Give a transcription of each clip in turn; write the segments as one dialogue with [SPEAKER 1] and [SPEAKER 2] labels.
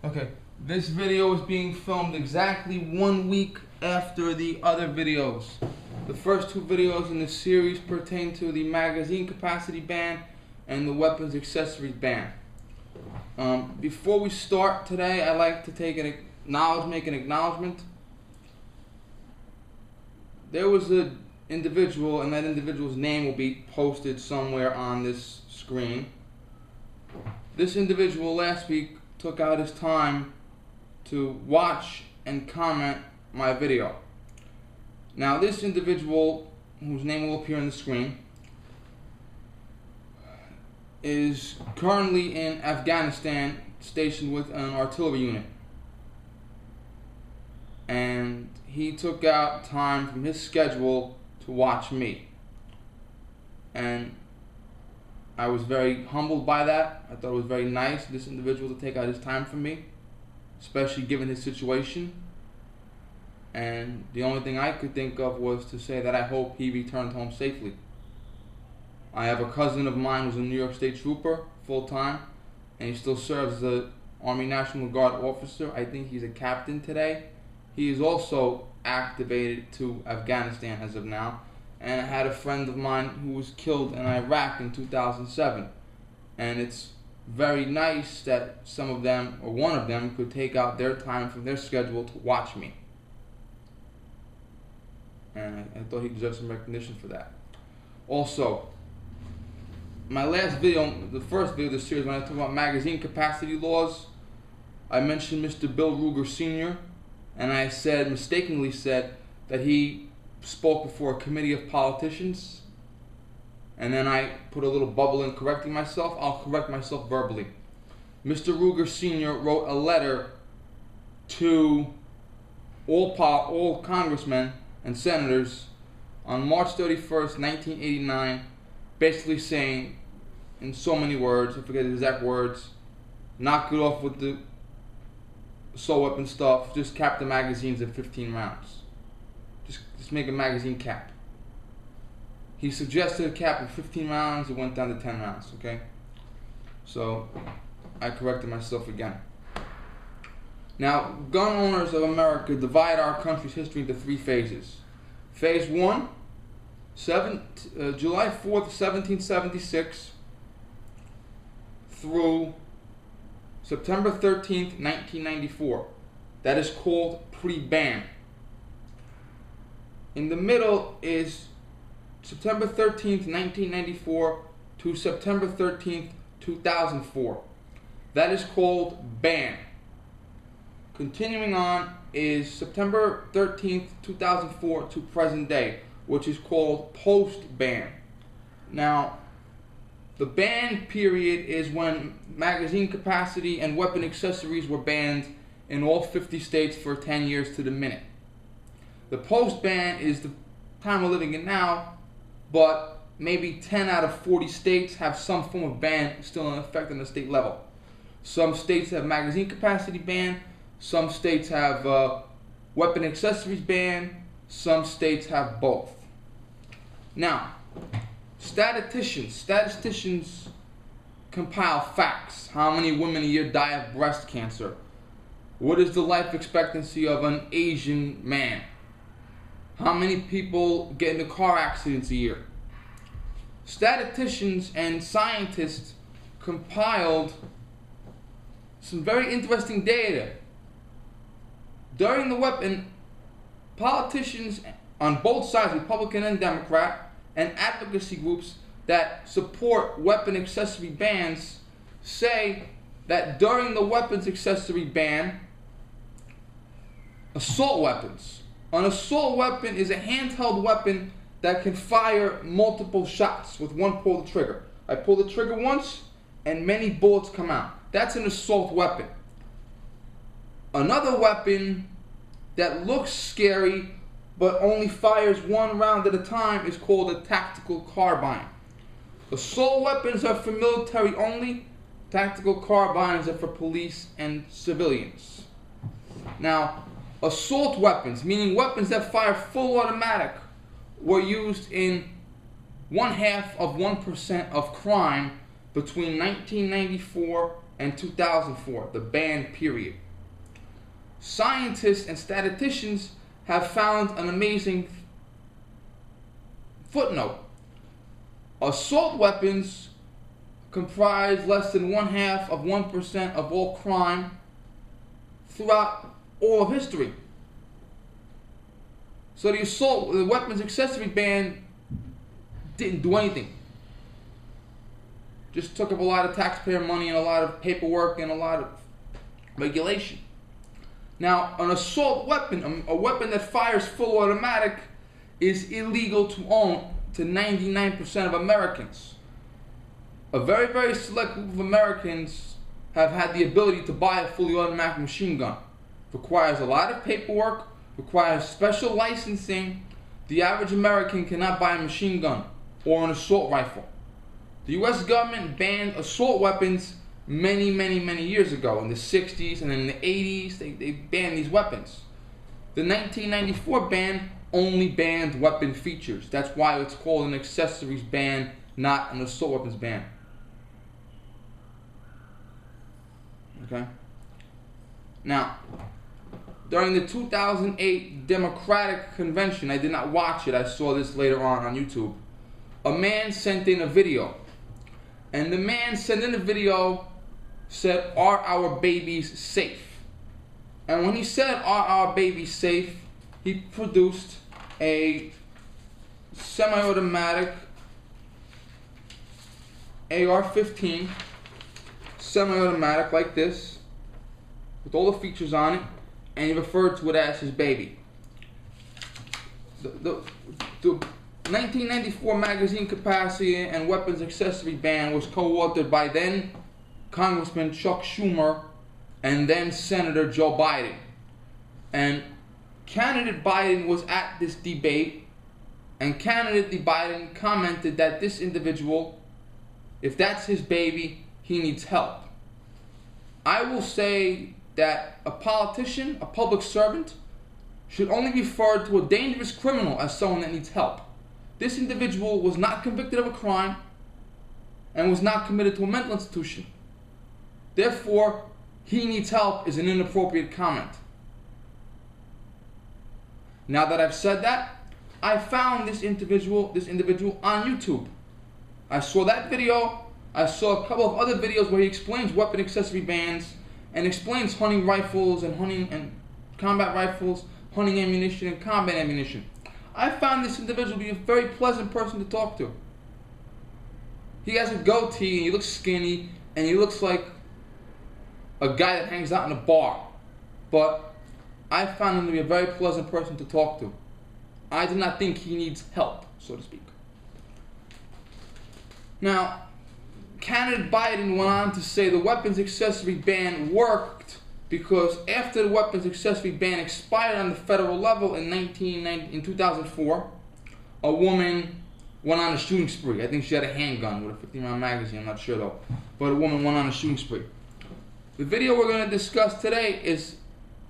[SPEAKER 1] Okay, this video is being filmed exactly 1 week after the other videos. The first two videos in the series pertain to the magazine capacity ban and the weapons accessories ban. Before we start today, I'd like to make an acknowledgement. There was an individual, and that individual's name will be posted somewhere on this screen. This individual last week took out his time to watch and comment my video. Now, this individual, whose name will appear on the screen, is currently in Afghanistan, stationed with an artillery unit. And he took out time from his schedule to watch me. And I was very humbled by that. I thought it was very nice of this individual to take out his time for me, especially given his situation. And the only thing I could think of was to say that I hope he returned home safely. I have a cousin of mine who's a New York State trooper, full-time, and he still serves as an Army National Guard officer. I think he's a captain today. He is also activated to Afghanistan as of now. And I had a friend of mine who was killed in Iraq in 2007. And it's very nice that some of them, or one of them, could take out their time from their schedule to watch me. And I thought he deserved some recognition for that. Also, my last video, the first video of the series, when I talked about magazine capacity laws, I mentioned Mr. Bill Ruger Sr., and I mistakenly said that he spoke before a committee of politicians, and then I put a little bubble in correcting myself. I'll correct myself verbally. Mr. Ruger Sr. wrote a letter to all congressmen and senators on March 31st, 1989, basically saying, in so many words, I forget the exact words, knock it off with the assault weapon stuff, just cap the magazines at 15 rounds. Just make a magazine cap. He suggested a cap of 15 rounds, it went down to 10 rounds, okay? So, I corrected myself again. Now, gun owners of America divide our country's history into three phases. Phase 1, July 4th, 1776 through September 13th, 1994. That is called pre-ban. In the middle is September 13th, 1994 to September 13th, 2004. That is called ban. Continuing on is September 13th, 2004 to present day, which is called post-ban. Now, the ban period is when magazine capacity and weapon accessories were banned in all 50 states for 10 years to the minute. The post-ban is the time we're living in now, but maybe 10 out of 40 states have some form of ban still in effect on the state level. Some states have magazine capacity ban, some states have weapon accessories ban, some states have both. Now, statisticians compile facts. How many women a year die of breast cancer? What is the life expectancy of an Asian man? How many people get into car accidents a year? Statisticians and scientists compiled some very interesting data. During the weapon, politicians on both sides, Republican and Democrat, and advocacy groups that support weapon accessory bans say that during the weapons accessory ban, assault weapons. An assault weapon is a handheld weapon that can fire multiple shots with one pull of the trigger. I pull the trigger once and many bullets come out. That's an assault weapon. Another weapon that looks scary but only fires one round at a time is called a tactical carbine. Assault weapons are for military only. Tactical carbines are for police and civilians. Now, assault weapons, meaning weapons that fire full automatic, were used in 0.5% of crime between 1994 and 2004, the ban period. Scientists and statisticians have found an amazing footnote. Assault weapons comprise less than 0.5% of all crime throughout all of history. So the weapons accessory ban didn't do anything. Just took up a lot of taxpayer money and a lot of paperwork and a lot of regulation. Now, an assault weapon, a weapon that fires full automatic, is illegal to own to 99% of Americans. A very, very select group of Americans have had the ability to buy a fully automatic machine gun. Requires a lot of paperwork, requires special licensing. The average American cannot buy a machine gun or an assault rifle. The U.S. government banned assault weapons many years ago, in the 60s and in the 80s. They banned these weapons. The 1994 ban only banned weapon features. That's why it's called an accessories ban, not an assault weapons ban. Okay? Now, during the 2008 Democratic Convention, I did not watch it, I saw this later on YouTube, a man sent in a video. And the man sent in the video said, "Are our babies safe?" And when he said, "Are our babies safe?" he produced a semi-automatic AR-15, semi-automatic like this, with all the features on it, and he referred to it as his baby. The 1994 magazine capacity and weapons accessory ban was co-authored by then Congressman Chuck Schumer and then Senator Joe Biden. And candidate Biden was at this debate, and candidate Biden commented that this individual, if that's his baby, he needs help. I will say that a politician, a public servant, should only be referred to a dangerous criminal as someone that needs help. This individual was not convicted of a crime and was not committed to a mental institution. Therefore, he needs help is an inappropriate comment. Now that I've said that, I found this individual on YouTube. I saw that video. I saw a couple of other videos where he explains weapon accessory bans and explains hunting rifles and hunting and combat rifles, hunting ammunition and combat ammunition. I found this individual to be a very pleasant person to talk to. He has a goatee and he looks skinny and he looks like a guy that hangs out in a bar. But I found him to be a very pleasant person to talk to. I do not think he needs help, so to speak. Now, candidate Biden went on to say the weapons accessory ban worked because after the weapons accessory ban expired on the federal level in 2004, a woman went on a shooting spree. I think she had a handgun with a 50-round magazine, I'm not sure though. But a woman went on a shooting spree. The video we're going to discuss today is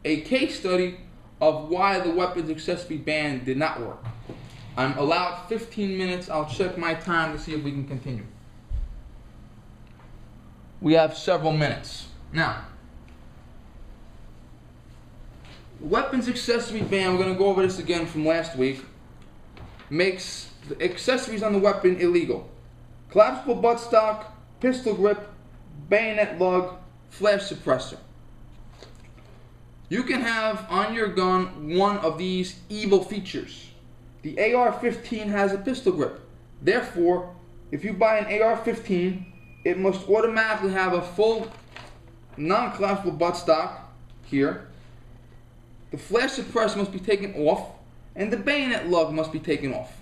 [SPEAKER 1] a case study of why the weapons accessory ban did not work. I'm allowed 15 minutes. I'll check my time to see if we can continue. We have several minutes. Now, weapons accessory ban, we're going to go over this again from last week, makes the accessories on the weapon illegal. Collapsible buttstock, pistol grip, bayonet lug, flash suppressor. You can have on your gun one of these evil features. The AR-15 has a pistol grip. Therefore, if you buy an AR-15, it must automatically have a full non-collapsible buttstock here. The flash suppressor must be taken off, and the bayonet lug must be taken off.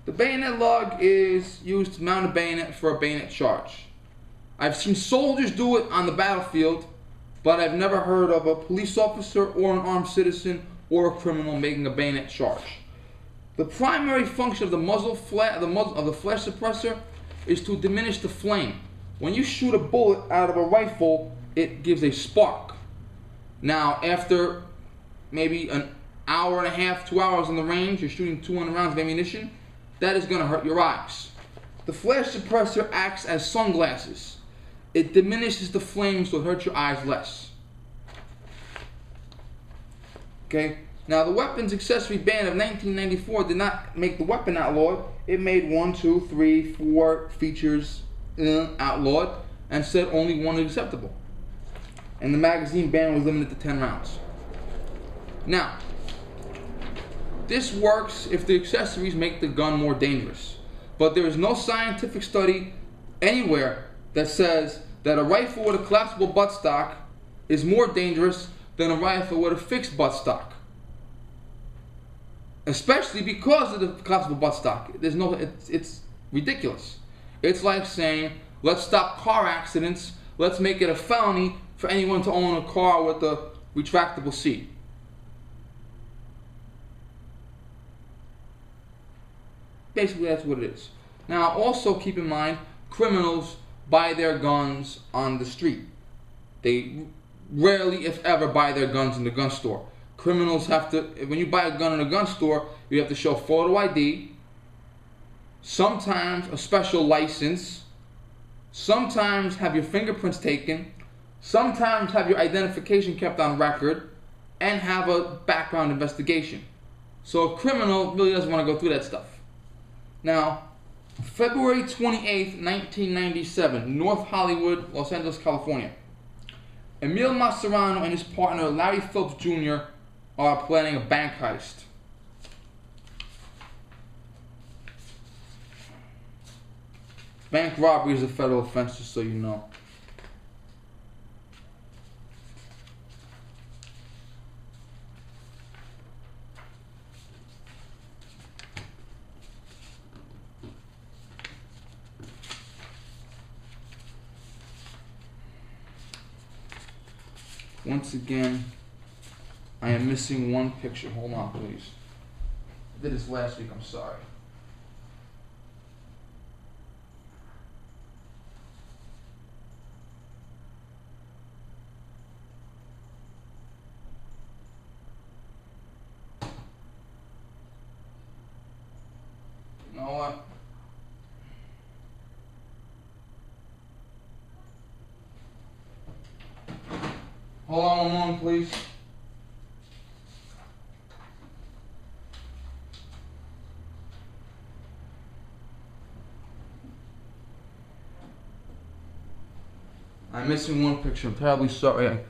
[SPEAKER 1] The bayonet lug is used to mount a bayonet for a bayonet charge. I've seen soldiers do it on the battlefield, but I've never heard of a police officer or an armed citizen or a criminal making a bayonet charge. The primary function of the of the flash suppressor is to diminish the flame. When you shoot a bullet out of a rifle, it gives a spark. Now, after maybe an hour and a half, 2 hours in the range, you're shooting 200 rounds of ammunition, that is going to hurt your eyes. The flash suppressor acts as sunglasses. It diminishes the flames so it hurts your eyes less. Okay? Now, the weapons accessory ban of 1994 did not make the weapon outlawed. It made 1, 2, 3, 4 features outlawed and said only one is acceptable. And the magazine ban was limited to 10 rounds. Now, this works if the accessories make the gun more dangerous. But there is no scientific study anywhere that says that a rifle with a collapsible buttstock is more dangerous than a rifle with a fixed buttstock. Especially because of the collapsible buttstock. It's ridiculous. It's like saying, let's stop car accidents, let's make it a felony for anyone to own a car with a retractable seat. Basically, that's what it is. Now, also keep in mind, criminals buy their guns on the street. They rarely, if ever, buy their guns in the gun store. Criminals have to, when you buy a gun in a gun store, you have to show photo ID, sometimes a special license, sometimes have your fingerprints taken, sometimes have your identification kept on record, and have a background investigation. So a criminal really doesn't want to go through that stuff. Now, February 28th, 1997, North Hollywood, Los Angeles, California. Emil Macerano and his partner, Larry Phillips Jr., are planning a bank heist. Bank robbery is a federal offense, just so you know. Once again, I am missing one picture. Hold on, please. I did this last week, I'm sorry. You know what? Hold on one moment, please. I'm missing one picture. I'm terribly sorry.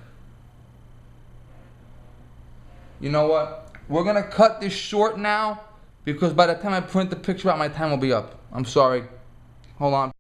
[SPEAKER 1] You know what? We're gonna cut this short now because by the time I print the picture out, my time will be up. I'm sorry. Hold on.